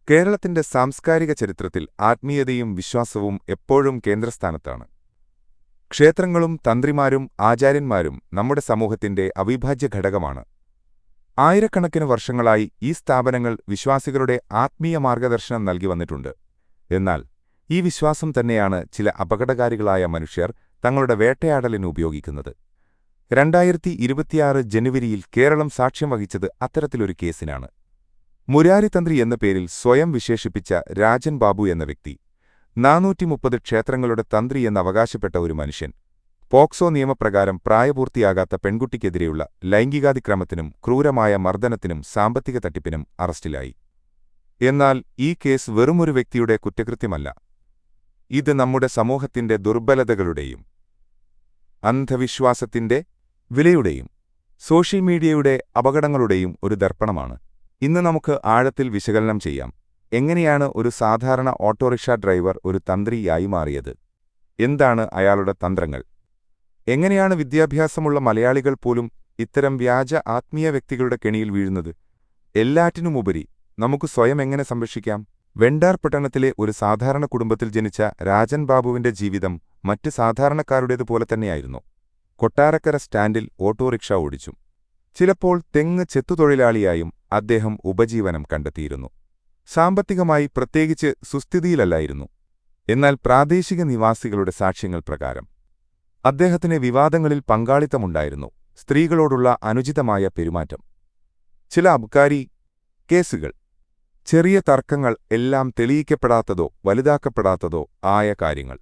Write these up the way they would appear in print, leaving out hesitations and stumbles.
കേരളത്തിന്റെ സാംസ്കാരിക ചരിത്രത്തിൽ ആത്മീയതയും വിശ്വാസവും എപ്പോഴും കേന്ദ്രസ്ഥാനത്താണ്. ക്ഷേത്രങ്ങളും തന്ത്രിമാരും ആചാര്യന്മാരും നമ്മുടെ സമൂഹത്തിന്റെ അവിഭാജ്യ ഘടകമാണ്. ആയിരക്കണക്കിന് വർഷങ്ങളായി ഈ സ്ഥാപനങ്ങൾ വിശ്വാസികളുടെ ആത്മീയ മാർഗദർശനം നൽകി വന്നിട്ടുണ്ട്. എന്നാൽ ഈ വിശ്വാസം തന്നെയാണ് ചില അപകടകാരികളായ മനുഷ്യർ തങ്ങളുടെ വേട്ടയാടലിന് ഉപയോഗിക്കുന്നത്. 2026 ജനുവരിയിൽ കേരളം സാക്ഷ്യം വഹിച്ചത് അത്തരത്തിലൊരു കേസിനാണ്. മുരാരി തന്ത്രി എന്ന പേരിൽ സ്വയം വിശേഷിപ്പിച്ച രാജൻ ബാബു എന്ന വ്യക്തി, 430 ക്ഷേത്രങ്ങളുടെ തന്ത്രി എന്നവകാശപ്പെട്ട ഒരു മനുഷ്യൻ, പോക്സോ നിയമപ്രകാരം പ്രായപൂർത്തിയാകാത്ത പെൺകുട്ടിക്കെതിരെയുള്ള ലൈംഗികാതിക്രമത്തിനും ക്രൂരമായ മർദ്ദനത്തിനും സാമ്പത്തിക തട്ടിപ്പിനും അറസ്റ്റിലായി. എന്നാൽ ഈ കേസ് വെറുമൊരു വ്യക്തിയുടെ കുറ്റകൃത്യമല്ല. ഇത് നമ്മുടെ സമൂഹത്തിന്റെ ദുർബലതകളുടെയും അന്ധവിശ്വാസത്തിന്റെ വിലയുടെയും സോഷ്യൽ മീഡിയയുടെ അപകടങ്ങളുടെയും ഒരു ദർപ്പണമാണ്. ഇന്ന് നമുക്ക് ആഴത്തിൽ വിശകലനം ചെയ്യാം. എങ്ങനെയാണ് ഒരു സാധാരണ ഓട്ടോറിക്ഷ ഡ്രൈവർ ഒരു തന്ത്രിയായി മാറിയത്? എന്താണ് അയാളുടെ തന്ത്രങ്ങൾ? എങ്ങനെയാണ് വിദ്യാഭ്യാസമുള്ള മലയാളികൾ പോലും ഇത്തരം വ്യാജ ആത്മീയ വ്യക്തികളുടെ കെണിയിൽ വീഴുന്നത്? എല്ലാറ്റിനുമുപരി നമുക്ക് സ്വയം എങ്ങനെ സംരക്ഷിക്കാം? വെണ്ടാർ പട്ടണത്തിലെ ഒരു സാധാരണ കുടുംബത്തിൽ ജനിച്ച രാജൻ ബാബുവിന്റെ ജീവിതം മറ്റ് സാധാരണക്കാരുടേതുപോലെ തന്നെയായിരുന്നു. കൊട്ടാരക്കര സ്റ്റാൻഡിൽ ഓട്ടോറിക്ഷ ഓടിച്ചു. ചിലപ്പോൾ തെങ്ങ് ചെത്തുതൊഴിലാളിയായും അദ്ദേഹം ഉപജീവനം കണ്ടെത്തിയിരുന്നു. സാമ്പത്തികമായി പ്രത്യേകിച്ച് സുസ്ഥിതിയിലല്ലായിരുന്നു. എന്നാൽ പ്രാദേശിക നിവാസികളുടെ സാക്ഷ്യങ്ങൾ പ്രകാരം അദ്ദേഹത്തിന് വിവാദങ്ങളിൽ പങ്കാളിത്തമുണ്ടായിരുന്നു. സ്ത്രീകളോടുള്ള അനുചിതമായ പെരുമാറ്റം, ചില അബ്കാരി കേസുകൾ, ചെറിയ തർക്കങ്ങൾ, എല്ലാം തെളിയിക്കപ്പെടാത്തതോ വലുതാക്കപ്പെടാത്തതോ ആയ കാര്യങ്ങൾ.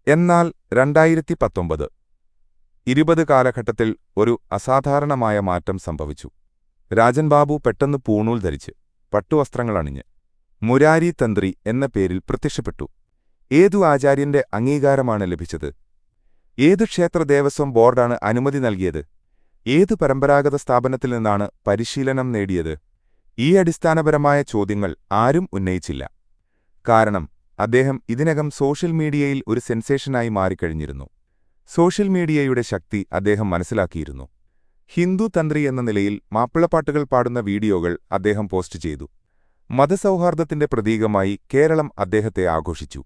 എന്നാൽ 2019-20 കാലഘട്ടത്തിൽ ഒരു അസാധാരണമായ മാറ്റം സംഭവിച്ചു. രാജൻ ബാബു പെട്ടെന്ന് പൂണൂൽ ധരിച്ച് പട്ടുവസ്ത്രങ്ങളണിഞ്ഞ് മുരാരി തന്ത്രി എന്ന പേരിൽ പ്രത്യക്ഷപ്പെട്ടു. ഏതു ആചാര്യന്റെ അംഗീകാരമാണ് ലഭിച്ചത്? ഏതു ക്ഷേത്ര ദേവസ്വം ബോർഡാണ് അനുമതി നൽകിയത്? ഏതു പരമ്പരാഗത സ്ഥാപനത്തിൽ നിന്നാണ് പരിശീലനം നേടിയത്? ഈ അടിസ്ഥാനപരമായ ചോദ്യങ്ങൾ ആരും ഉന്നയിച്ചില്ല. കാരണം അദ്ദേഹം ഇതിനകം സോഷ്യൽ മീഡിയയിൽ ഒരു സെൻസേഷനായി മാറിക്കഴിഞ്ഞിരുന്നു. സോഷ്യൽ മീഡിയയുടെ ശക്തി അദ്ദേഹം മനസ്സിലാക്കിയിരുന്നു. ഹിന്ദു തന്ത്രി എന്ന നിലയിൽ മാപ്പിളപ്പാട്ടുകൾ പാടുന്ന വീഡിയോകൾ അദ്ദേഹം പോസ്റ്റ് ചെയ്തു. മതസൗഹാർദ്ദത്തിന്റെ പ്രതീകമായി കേരളം അദ്ദേഹത്തെ ആഘോഷിച്ചു.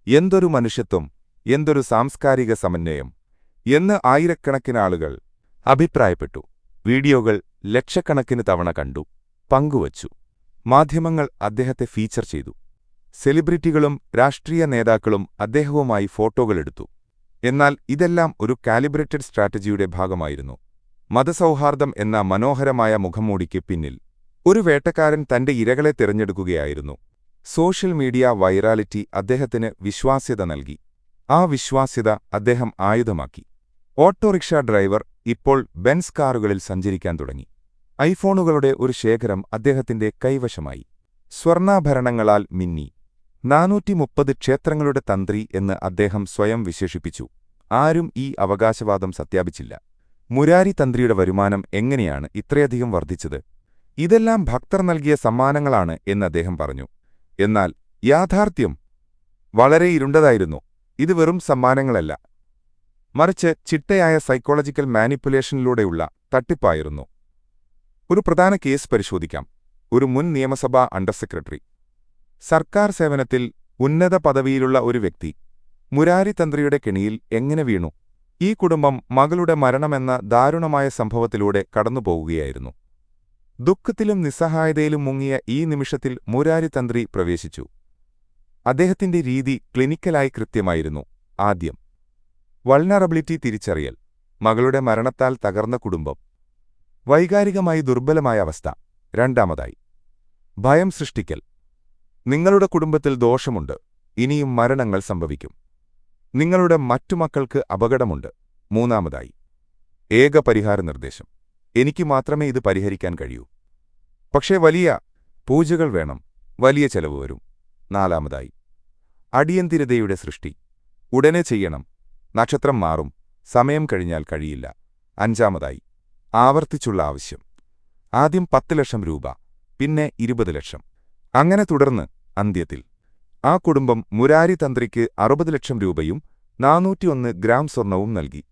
എന്തൊരു മനുഷ്യത്വം, എന്തൊരു സാംസ്കാരിക സമന്വയം എന്ന് ആയിരക്കണക്കിന് ആളുകൾ അഭിപ്രായപ്പെട്ടു. വീഡിയോകൾ ലക്ഷക്കണക്കിന് തവണ കണ്ടു, പങ്കുവച്ചു. മാധ്യമങ്ങൾ അദ്ദേഹത്തെ ഫീച്ചർ ചെയ്തു. സെലിബ്രിറ്റികളും രാഷ്ട്രീയ നേതാക്കളും അദ്ദേഹവുമായി ഫോട്ടോകളെടുത്തു. എന്നാൽ ഇതെല്ലാം ഒരു കാലിബ്രേറ്റഡ് സ്ട്രാറ്റജിയുടെ ഭാഗമായിരുന്നു. മതസൗഹാർദ്ദം എന്ന മനോഹരമായ മുഖംമൂടിക്ക് പിന്നിൽ ഒരു വേട്ടക്കാരൻ തന്റെ ഇരകളെ തിരഞ്ഞെടുക്കുകയായിരുന്നു. സോഷ്യൽ മീഡിയ വൈറാലിറ്റി അദ്ദേഹത്തിന് വിശ്വാസ്യത നൽകി. ആ വിശ്വാസ്യത അദ്ദേഹം ആയുധമാക്കി. ഓട്ടോറിക്ഷ ഡ്രൈവർ ഇപ്പോൾ ബെൻസ് കാറുകളിൽ സഞ്ചരിക്കാൻ തുടങ്ങി. ഐഫോണുകളുടെ ഒരു ശേഖരം അദ്ദേഹത്തിന്റെ കൈവശമായി. സ്വർണ്ണാഭരണങ്ങളാൽ മിന്നി. 430 ക്ഷേത്രങ്ങളുടെ തന്ത്രി എന്ന് അദ്ദേഹം സ്വയം വിശേഷിപ്പിച്ചു. ആരും ഈ അവകാശവാദം സത്യാപിച്ചില്ല. മുരാരി തന്ത്രിയുടെ വരുമാനം എങ്ങനെയാണ് ഇത്രയധികം വർദ്ധിച്ചത്? ഇതെല്ലാം ഭക്തർ നൽകിയ സമ്മാനങ്ങളാണ് എന്ന് അദ്ദേഹം പറഞ്ഞു. എന്നാൽ യാഥാർത്ഥ്യം വളരെ ഇരുണ്ടതായിരുന്നു. ഇത് വെറും സമ്മാനങ്ങളല്ല, മറിച്ച് ചിട്ടയായ സൈക്കോളജിക്കൽ മാനിപ്പുലേഷനിലൂടെയുള്ള തട്ടിപ്പായിരുന്നു. ഒരു പ്രധാന കേസ് പരിശോധിക്കാം. ഒരു മുൻ നിയമസഭാ അണ്ടർ സെക്രട്ടറി, സർക്കാർ സേവനത്തിൽ ഉന്നത പദവിയിലുള്ള ഒരു വ്യക്തി മുരാരി തന്ത്രിയുടെ കെണിയിൽ എങ്ങനെ വീണു? ഈ കുടുംബം മകളുടെ മരണമെന്ന ദാരുണമായ സംഭവത്തിലൂടെ കടന്നുപോകുകയായിരുന്നു. ദുഃഖത്തിലും നിസ്സഹായതയിലും മുങ്ങിയ ഈ നിമിഷത്തിൽ മുരാരി തന്ത്രി പ്രവേശിച്ചു. അദ്ദേഹത്തിന്റെ രീതി ക്ലിനിക്കലായി കൃത്യമായിരുന്നു. ആദ്യം വൾനറബിലിറ്റി തിരിച്ചറിയൽ, മകളുടെ മരണത്താൽ തകർന്ന കുടുംബം, വൈകാരികമായി ദുർബലമായ അവസ്ഥ. രണ്ടാമതായി ഭയം സൃഷ്ടിക്കൽ, നിങ്ങളുടെ കുടുംബത്തിൽ ദോഷമുണ്ട്, ഇനിയും മരണങ്ങൾ സംഭവിക്കും, നിങ്ങളുടെ മറ്റു മക്കൾക്ക് അപകടമുണ്ട്. മൂന്നാമതായി ഏകപരിഹാര നിർദ്ദേശം, എനിക്ക് മാത്രമേ ഇത് പരിഹരിക്കാൻ കഴിയൂ, പക്ഷേ വലിയ പൂജകൾ വേണം, വലിയ ചെലവ് വരും. നാലാമതായി അടിയന്തിരതയുടെ സൃഷ്ടി, ഉടനെ ചെയ്യണം, നക്ഷത്രം മാറും, സമയം കഴിഞ്ഞാൽ കഴിയില്ല. അഞ്ചാമതായി ആവർത്തിച്ചുള്ള ആവശ്യം, ആദ്യം 10 ലക്ഷം രൂപ, പിന്നെ 20 ലക്ഷം, അങ്ങനെ തുടർന്ന് അന്ത്യത്തിൽ ആ കുടുംബം മുരാരി തന്ത്രിക്ക് 60 ലക്ഷം രൂപയും 401 ഗ്രാം സ്വർണവും നൽകി.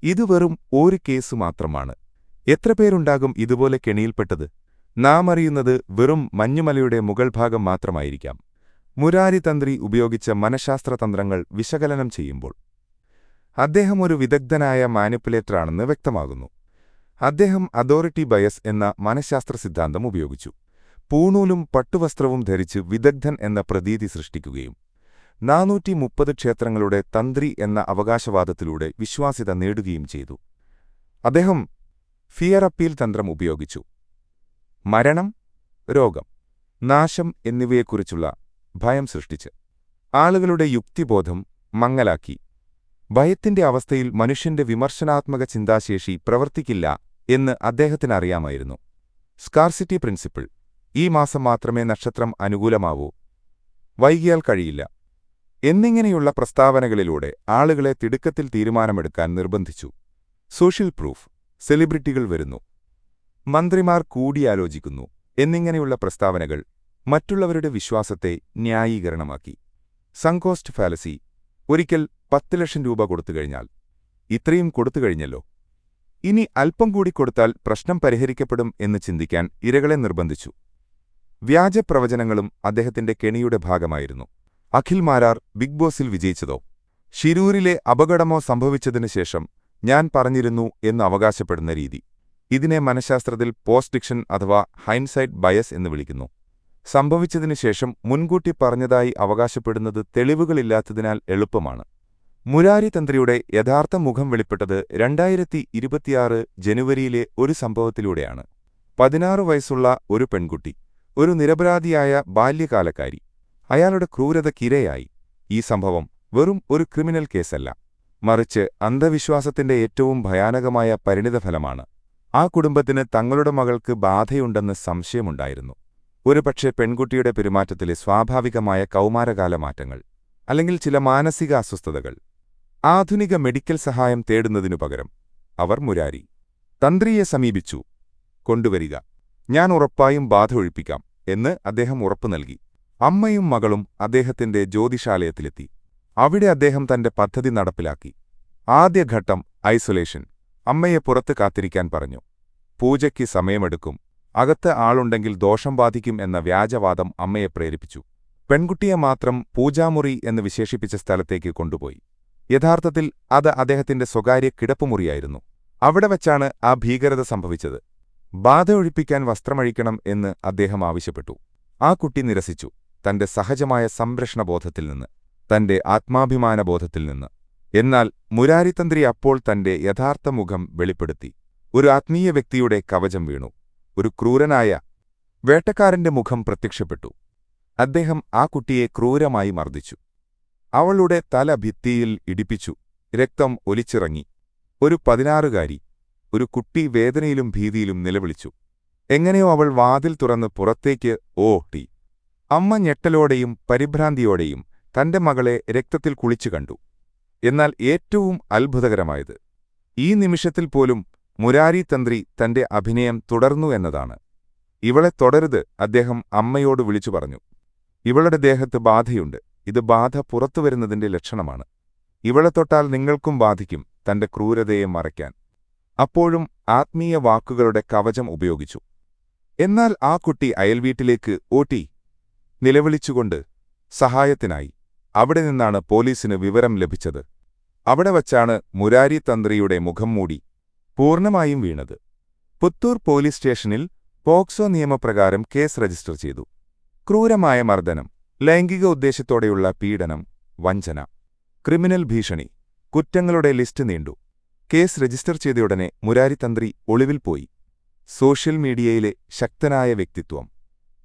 ഇത് വെറും ഒരു കേസ് മാത്രമാണ്. എത്ര പേരുണ്ടാകും ഇതുപോലെ കെണിയിൽപ്പെട്ടത്? നാം അറിയുന്നത് വെറും മഞ്ഞുമലയുടെ മുകൾ ഭാഗം മാത്രമായിരിക്കാം. മുരാരി തന്ത്രി ഉപയോഗിച്ച മനഃശാസ്ത്രതന്ത്രങ്ങൾ വിശകലനം ചെയ്യുമ്പോൾ അദ്ദേഹം ഒരു വിദഗ്ധനായ മാനിപ്പുലേറ്ററാണെന്ന് വ്യക്തമാകുന്നു. അദ്ദേഹം അതോറിറ്റി ബയസ് എന്ന മനഃശാസ്ത്ര സിദ്ധാന്തം ഉപയോഗിച്ചു. പൂണൂലും പട്ടുവസ്ത്രവും ധരിച്ച് വിദഗ്ധൻ എന്ന പ്രതീതി സൃഷ്ടിക്കുകയും 430 ക്ഷേത്രങ്ങളുടെ തന്ത്രി എന്ന അവകാശവാദത്തിലൂടെ വിശ്വാസ്യത നേടുകയും ചെയ്തു. അദ്ദേഹം ഫിയർ അപ്പീൽ തന്ത്രം ഉപയോഗിച്ചു. മരണം, രോഗം, നാശം എന്നിവയെക്കുറിച്ചുള്ള ഭയം സൃഷ്ടിച്ച് ആളുകളുടെ യുക്തിബോധം മങ്ങലാക്കി. ഭയത്തിന്റെ അവസ്ഥയിൽ മനുഷ്യന്റെ വിമർശനാത്മക ചിന്താശേഷി പ്രവർത്തിക്കില്ല എന്ന് അദ്ദേഹത്തിനറിയാമായിരുന്നു. സ്കാർസിറ്റി പ്രിൻസിപ്പിൾ: ഈ മാസം മാത്രമേ നക്ഷത്രം അനുകൂലമാവൂ, വൈകിയാൽ കഴിയില്ല എന്നിങ്ങനെയുള്ള പ്രസ്താവനകളിലൂടെ ആളുകളെ തിടുക്കത്തിൽ തീരുമാനമെടുക്കാൻ നിർബന്ധിച്ചു. സോഷ്യൽ പ്രൂഫ്: സെലിബ്രിറ്റികൾ വരുന്നു, മന്ത്രിമാർ കൂടിയാലോചിക്കുന്നു എന്നിങ്ങനെയുള്ള പ്രസ്താവനകൾ മറ്റുള്ളവരുടെ വിശ്വാസത്തെ ന്യായീകരണമാക്കി. സങ്കോസ്റ്റ് ഫാലസി: ഒരിക്കൽ 10 ലക്ഷം രൂപ കൊടുത്തുകഴിഞ്ഞാൽ ഇത്രയും കൊടുത്തുകഴിഞ്ഞല്ലോ, ഇനി അല്പം കൂടി കൊടുത്താൽ പ്രശ്നം പരിഹരിക്കപ്പെടും എന്ന് ചിന്തിക്കാൻ ഇരകളെ നിർബന്ധിച്ചു. വ്യാജപ്രവചനങ്ങളും അദ്ദേഹത്തിന്റെ കെണിയുടെ ഭാഗമായിരുന്നു. അഖിൽ മാരാർ ബിഗ് ബോസിൽ വിജയിച്ചതോ ഷിരൂരിലെ അപകടമോ സംഭവിച്ചതിനുശേഷം ഞാൻ പറഞ്ഞിരുന്നു എന്ന് അവകാശപ്പെടുന്ന രീതി. ഇതിനെ മനഃശാസ്ത്രത്തിൽ പോസ്റ്റ്-ഡിക്ഷൻ അഥവാ ഹൈൻസൈറ്റ് ബയസ് എന്ന് വിളിക്കുന്നു. സംഭവിച്ചതിനുശേഷം മുൻകൂട്ടി പറഞ്ഞതായി അവകാശപ്പെടുന്നത് തെളിവുകളില്ലാത്തതിനാൽ എളുപ്പമാണ്. മുരാരി തന്ത്രിയുടെ യഥാർത്ഥ മുഖം വെളിപ്പെട്ടത് 2026 ജനുവരിയിലെ ഒരു സംഭവത്തിലൂടെയാണ്. 16 വയസ്സുള്ള ഒരു പെൺകുട്ടി, ഒരു നിരപരാധിയായ ബാല്യകാലക്കാരി, അയാളുടെ ക്രൂരതയ്ക്കിരയായി. ഈ സംഭവം വെറും ഒരു ക്രിമിനൽ കേസല്ല, മറിച്ച് അന്ധവിശ്വാസത്തിന്റെ ഏറ്റവും ഭയാനകമായ പരിണിതഫലമാണ്. ആ കുടുംബത്തിന് തങ്ങളുടെ മകൾക്ക് ബാധയുണ്ടെന്ന് സംശയമുണ്ടായിരുന്നു. ഒരുപക്ഷെ പെൺകുട്ടിയുടെ പെരുമാറ്റത്തിലെ സ്വാഭാവികമായ കൗമാരകാല മാറ്റങ്ങൾ, അല്ലെങ്കിൽ ചില മാനസിക അസ്വസ്ഥതകൾ. ആധുനിക മെഡിക്കൽ സഹായം തേടുന്നതിനു പകരം അവർ മുരാരി തന്ത്രിയെ സമീപിച്ചു. കൊണ്ടുവരിക, ഞാൻ ഉറപ്പായും ബാധ ഒഴിപ്പിക്കാം എന്ന് അദ്ദേഹം ഉറപ്പു നൽകി. അമ്മയും മകളും അദ്ദേഹത്തിന്റെ ജ്യോതിഷാലയത്തിലെത്തി. അവിടെ അദ്ദേഹം തന്റെ പദ്ധതി നടപ്പിലാക്കി. ആദ്യഘട്ടം ഐസൊലേഷൻ. അമ്മയെ പുറത്ത് കാത്തിരിക്കാൻ പറഞ്ഞു. പൂജയ്ക്ക് സമയമെടുക്കും, അകത്ത് ആളുണ്ടെങ്കിൽ ദോഷം ബാധിക്കും എന്ന വ്യാജവാദം അമ്മയെ പ്രേരിപ്പിച്ചു. പെൺകുട്ടിയെ മാത്രം പൂജാമുറി എന്ന് വിശേഷിപ്പിച്ച സ്ഥലത്തേക്ക് കൊണ്ടുപോയി. യഥാർത്ഥത്തിൽ അത് അദ്ദേഹത്തിന്റെ സ്വകാര്യ കിടപ്പുമുറിയായിരുന്നു. അവിടെ വച്ചാണ് ആ ഭീകരത സംഭവിച്ചത്. ബാധ ഒഴിപ്പിക്കാൻ വസ്ത്രമഴിക്കണം എന്ന് അദ്ദേഹം ആവശ്യപ്പെട്ടു. ആ കുട്ടി നിരസിച്ചു, തന്റെ സഹജമായ സംരക്ഷണബോധത്തിൽ നിന്ന്, തന്റെ ആത്മാഭിമാനബോധത്തിൽ നിന്ന്. എന്നാൽ മുരാരിതന്ത്രി അപ്പോൾ തന്റെ യഥാർത്ഥ മുഖം വെളിപ്പെടുത്തി. ഒരു ആത്മീയ വ്യക്തിയുടെ കവചം വീണു. ഒരു ക്രൂരനായ വേട്ടക്കാരന്റെ മുഖം പ്രത്യക്ഷപ്പെട്ടു. അദ്ദേഹം ആ കുട്ടിയെ ക്രൂരമായി മർദ്ദിച്ചു. അവളുടെ തല ഭിത്തിയിൽ ഇടിപ്പിച്ചു. രക്തം ഒലിച്ചിറങ്ങി. ഒരു 16-കാരി, ഒരു കുട്ടി വേദനയിലും ഭീതിയിലും നിലവിളിച്ചു. എങ്ങനെയോ അവൾ വാതിൽ തുറന്ന് പുറത്തേക്ക് ഓടി. അമ്മ ഞെട്ടലോടെയും പരിഭ്രാന്തിയോടെയും തന്റെ മകളെ രക്തത്തിൽ കുളിച്ചു കണ്ടു. എന്നാൽ ഏറ്റവും അത്ഭുതകരമായത്, ഈ നിമിഷത്തിൽ പോലും മുരാരി തന്ത്രി തന്റെ അഭിനയം തുടർന്നു എന്നതാണ്. ഇവളെ തൊടരുത്, അദ്ദേഹം അമ്മയോട് വിളിച്ചു പറഞ്ഞു. ഇവളുടെ ദേഹത്ത് ബാധയുണ്ട്, ഇത് ബാധ പുറത്തുവരുന്നതിന്റെ ലക്ഷണമാണ്. ഇവളെ തൊട്ടാൽ നിങ്ങൾക്കും ബാധിക്കും, തന്റെ ക്രൂരതയെ മറയ്ക്കാൻ. അപ്പോഴും ആത്മീയ വാക്കുകളുടെ കവചം ഉപയോഗിച്ചു. എന്നാൽ ആ കുട്ടി അയൽവീട്ടിലേക്ക് ഓടി, നിലവിളിച്ചുകൊണ്ട് സഹായത്തിനായി. അവിടെ നിന്നാണ് പോലീസിന് വിവരം ലഭിച്ചത്. അവിടെ വച്ചാണ് മുരാരി തന്ത്രിയുടെ മുഖം മൂടി പൂർണ്ണമായും വീണത്. പുത്തൂർ പോലീസ് സ്റ്റേഷനിൽ പോക്സോ നിയമപ്രകാരം കേസ് രജിസ്റ്റർ ചെയ്തു. ക്രൂരമായ മർദ്ദനം, ലൈംഗിക ഉദ്ദേശ്യത്തോടെയുള്ള പീഡനം, വഞ്ചന, ക്രിമിനൽ ഭീഷണി, കുറ്റങ്ങളുടെ ലിസ്റ്റ് നീണ്ടു. കേസ് രജിസ്റ്റർ ചെയ്തയുടനെ മുരാരി തന്ത്രി ഒളിവിൽ പോയി. സോഷ്യൽ മീഡിയയിലെ ശക്തനായ വ്യക്തിത്വം,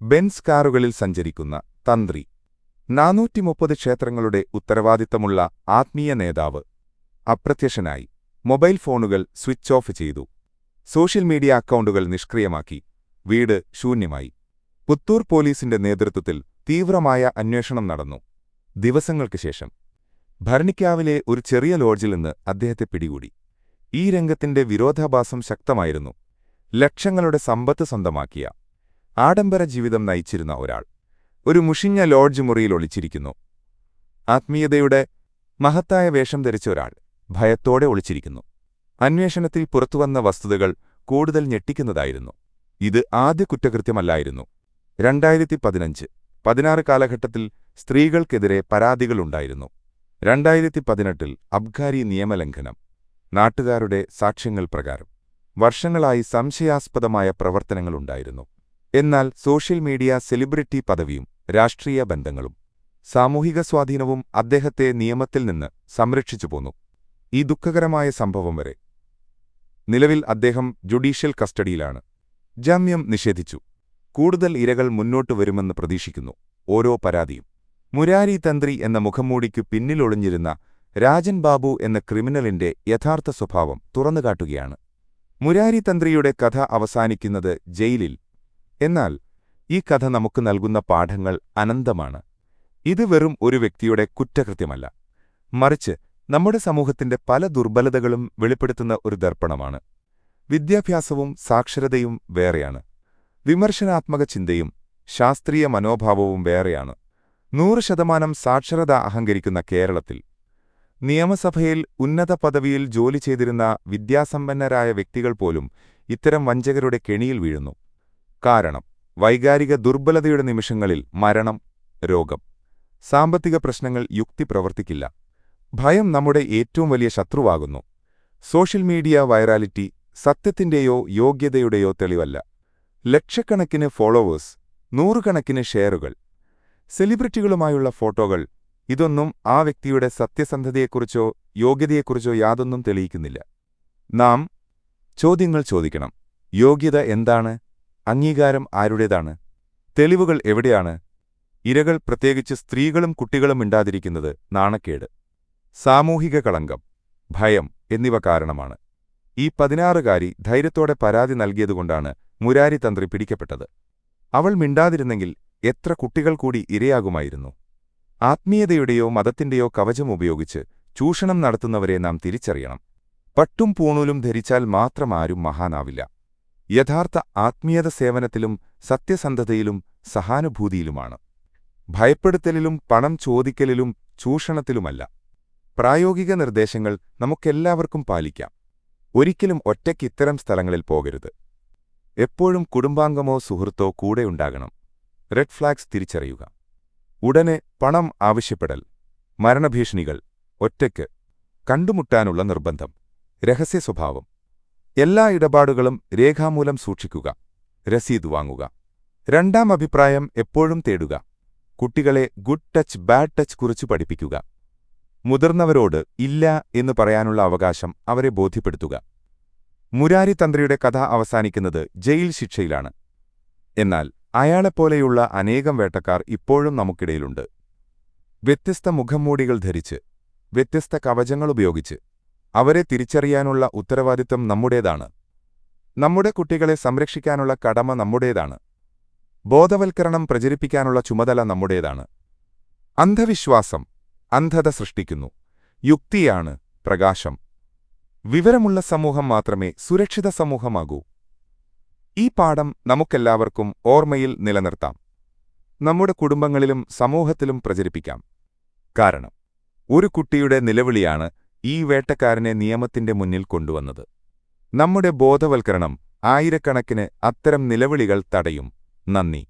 ബെൻസ് കാറുകളിൽ സഞ്ചരിക്കുന്ന തന്ത്രി, 430 ക്ഷേത്രങ്ങളുടെ ഉത്തരവാദിത്തമുള്ള ആത്മീയ നേതാവ് അപ്രത്യക്ഷനായി. മൊബൈൽ ഫോണുകൾ സ്വിച്ച് ഓഫ് ചെയ്തു. സോഷ്യൽ മീഡിയ അക്കൗണ്ടുകൾ നിഷ്ക്രിയമാക്കി. വീട് ശൂന്യമായി. പുത്തൂർ പോലീസിന്റെ നേതൃത്വത്തിൽ തീവ്രമായ അന്വേഷണം നടന്നു. ദിവസങ്ങൾക്ക് ശേഷം ഭരണിക്കാവിലെ ഒരു ചെറിയ ലോഡ്ജിൽ നിന്ന് അദ്ദേഹത്തെ പിടികൂടി. ഈ രംഗത്തിന്റെ വിരോധാഭാസം ശക്തമായിരുന്നു. ലക്ഷങ്ങളുടെ സമ്പത്ത് സ്വന്തമാക്കിയ, ആഡംബര ജീവിതം നയിച്ചിരുന്ന ഒരാൾ ഒരു മുഷിഞ്ഞ ലോഡ്ജ് മുറിയിൽ ഒളിച്ചിരിക്കുന്നു. ആത്മീയതയുടെ മഹത്തായ വേഷം ധരിച്ച ഒരാൾ ഭയത്തോടെ ഒളിച്ചിരിക്കുന്നു. അന്വേഷണത്തിൽ പുറത്തുവന്ന വസ്തുതകൾ കൂടുതൽ ഞെട്ടിക്കുന്നതായിരുന്നു. ഇത് ആദ്യ കുറ്റകൃത്യമല്ലായിരുന്നു. 2015-16 കാലഘട്ടത്തിൽ സ്ത്രീകൾക്കെതിരെ പരാതികളുണ്ടായിരുന്നു. 2018-ൽ അബ്കാരി നിയമലംഘനം. നാട്ടുകാരുടെ സാക്ഷ്യങ്ങൾ പ്രകാരം വർഷങ്ങളായി സംശയാസ്പദമായ പ്രവർത്തനങ്ങളുണ്ടായിരുന്നു. എന്നാൽ സോഷ്യൽ മീഡിയ, സെലിബ്രിറ്റി പദവിയും രാഷ്ട്രീയ ബന്ധങ്ങളും സാമൂഹിക സ്വാധീനവും അദ്ദേഹത്തെ നിയമത്തിൽ നിന്ന് സംരക്ഷിച്ചുപോന്നു. ഈ ദുഃഖകരമായ സംഭവം വരെ. നിലവിൽ അദ്ദേഹം ജുഡീഷ്യൽ കസ്റ്റഡിയിലാണ്. ജാമ്യം നിഷേധിച്ചു. കൂടുതൽ ഇരകൾ മുന്നോട്ടു വരുമെന്ന് പ്രതീക്ഷിക്കുന്നു. ഓരോ പരാതിയും മുരാരി തന്ത്രി എന്ന മുഖംമൂടിക്കു പിന്നിലൊളിഞ്ഞിരുന്ന രാജൻ ബാബു എന്ന ക്രിമിനലിന്റെ യഥാർത്ഥ സ്വഭാവം തുറന്നുകാട്ടുകയാണ്. മുരാരി തന്ത്രിയുടെ കഥ അവസാനിക്കുന്നത് ജയിലിൽ. എന്നാൽ ഈ കഥ നമുക്ക് നൽകുന്ന പാഠങ്ങൾ അനന്തമാണ്. ഇത് വെറും ഒരു വ്യക്തിയുടെ കുറ്റകൃത്യമല്ല, മറിച്ച് നമ്മുടെ സമൂഹത്തിന്റെ പല ദുർബലതകളും വെളിപ്പെടുത്തുന്ന ഒരു ദർപ്പണമാണ്. വിദ്യാഭ്യാസവും സാക്ഷരതയും വേറെയാണ്. വിമർശനാത്മക ചിന്തയും ശാസ്ത്രീയ മനോഭാവവും വേറെയാണ്. 100% സാക്ഷരത അഹങ്കരിക്കുന്ന കേരളത്തിൽ നിയമസഭയിൽ ഉന്നത പദവിയിൽ ജോലി ചെയ്തിരുന്ന വിദ്യാസമ്പന്നരായ വ്യക്തികൾ പോലും ഇത്തരം വഞ്ചകരുടെ കെണിയിൽ വീഴുന്നു. കാരണം വൈകാരിക ദുർബലതയുടെ നിമിഷങ്ങളിൽ മരണം, രോഗം, സാമ്പത്തിക പ്രശ്നങ്ങൾ യുക്തി പ്രവർത്തിക്കില്ല. ഭയം നമ്മുടെ ഏറ്റവും വലിയ ശത്രുവാകുന്നു. സോഷ്യൽ മീഡിയ വൈറാലിറ്റി സത്യത്തിന്റെയോ യോഗ്യതയുടെയോ തെളിവല്ല. ലക്ഷക്കണക്കിന് ഫോളോവേഴ്സ്, നൂറുകണക്കിന് ഷെയറുകൾ, സെലിബ്രിറ്റികളുമായുള്ള ഫോട്ടോകൾ, ഇതൊന്നും ആ വ്യക്തിയുടെ സത്യസന്ധതയെക്കുറിച്ചോ യോഗ്യതയെക്കുറിച്ചോ യാതൊന്നും തെളിയിക്കുന്നില്ല. നാം ചോദ്യങ്ങൾ ചോദിക്കണം. യോഗ്യത എന്താണ്? അംഗീകാരം ആരുടേതാണ്? തെളിവുകൾ എവിടെയാണ്? ഇരകൾ, പ്രത്യേകിച്ച് സ്ത്രീകളും കുട്ടികളും മിണ്ടാതിരിക്കുന്നത് നാണക്കേട്, സാമൂഹിക കളങ്കം, ഭയം എന്നിവ കാരണമാണ്. ഈ 16-കാരി ധൈര്യത്തോടെ പരാതി നൽകിയതുകൊണ്ടാണ് മുരാരി തന്ത്രി പിടിക്കപ്പെട്ടത്. അവൾ മിണ്ടാതിരുന്നെങ്കിൽ എത്ര കുട്ടികൾ കൂടി ഇരയാകുമായിരുന്നു. ആത്മീയതയുടെയോ മതത്തിന്റെയോ കവചം ഉപയോഗിച്ച് ചൂഷണം നടത്തുന്നവരെ നാം തിരിച്ചറിയണം. പട്ടും പൂണൂലും ധരിച്ചാൽ മാത്രം ആരും മഹാനാവില്ല. യഥാർത്ഥ ആത്മീയത സേവനത്തിലും സത്യസന്ധതയിലും സഹാനുഭൂതിയിലുമാണ്. ഭയപ്പെടുത്തലിലും പണം ചോദിക്കലിലും ചൂഷണത്തിലുമല്ല. പ്രായോഗിക നിർദ്ദേശങ്ങൾ നമുക്കെല്ലാവർക്കും പാലിക്കാം. ഒരിക്കലും ഒറ്റയ്ക്ക് ഇത്തരം സ്ഥലങ്ങളിൽ പോകരുത്. എപ്പോഴും കുടുംബാംഗമോ സുഹൃത്തോ കൂടെയുണ്ടാകണം. റെഡ് ഫ്ലാഗ്സ് തിരിച്ചറിയുക. ഉടനെ പണം ആവശ്യപ്പെടൽ, മരണഭീഷണികൾ, ഒറ്റയ്ക്ക് കണ്ടുമുട്ടാനുള്ള നിർബന്ധം, രഹസ്യ സ്വഭാവം. എല്ലാ ഇടപാടുകളും രേഖാമൂലം സൂക്ഷിക്കുക. രസീത് വാങ്ങുക. രണ്ടാം അഭിപ്രായം എപ്പോഴും തേടുക. കുട്ടികളെ ഗുഡ് ടച്ച്, ബാഡ് ടച്ച് കുറിച്ച് പഠിപ്പിക്കുക. മുതിർന്നവരോട് ഇല്ല എന്ന് പറയാനുള്ള അവകാശം അവരെ ബോധ്യപ്പെടുത്തുക. മുരാരി തന്ത്രിയുടെ കഥ അവസാനിക്കുന്നത് ജയിൽ ശിക്ഷയിലാണ്. എന്നാൽ അയാളെപ്പോലെയുള്ള അനേകം വേട്ടക്കാർ ഇപ്പോഴും നമുക്കിടയിലുണ്ട്. വ്യത്യസ്ത മുഖംമൂടികൾ ധരിച്ച്, വ്യത്യസ്ത കവചങ്ങളുപയോഗിച്ച് അവരെ തിരിച്ചറിയാനുള്ള ഉത്തരവാദിത്തം നമ്മുടേതാണ്. നമ്മുടെ കുട്ടികളെ സംരക്ഷിക്കാനുള്ള കടമ നമ്മുടേതാണ്. ബോധവൽക്കരണം പ്രചരിപ്പിക്കാനുള്ള ചുമതല നമ്മുടേതാണ്. അന്ധവിശ്വാസം അന്ധത സൃഷ്ടിക്കുന്നു. യുക്തിയാണ് പ്രകാശം. വിവരമുള്ള സമൂഹം മാത്രമേ സുരക്ഷിത സമൂഹമാകൂ. ഈ പാഠം നമുക്കെല്ലാവർക്കും ഓർമ്മയിൽ നിലനിർത്താം. നമ്മുടെ കുടുംബങ്ങളിലും സമൂഹത്തിലും പ്രചരിപ്പിക്കാം. കാരണം ഒരു കുട്ടിയുടെ നിലവിളിയാണ് ഈ വേട്ടക്കാരനെ നിയമത്തിന്റെ മുന്നിൽ കൊണ്ടുവന്നത്. നമ്മുടെ ബോധവൽക്കരണം ആയിരക്കണക്കിന് അത്തരം നിലവിളികൾ തടയും. നന്ദി.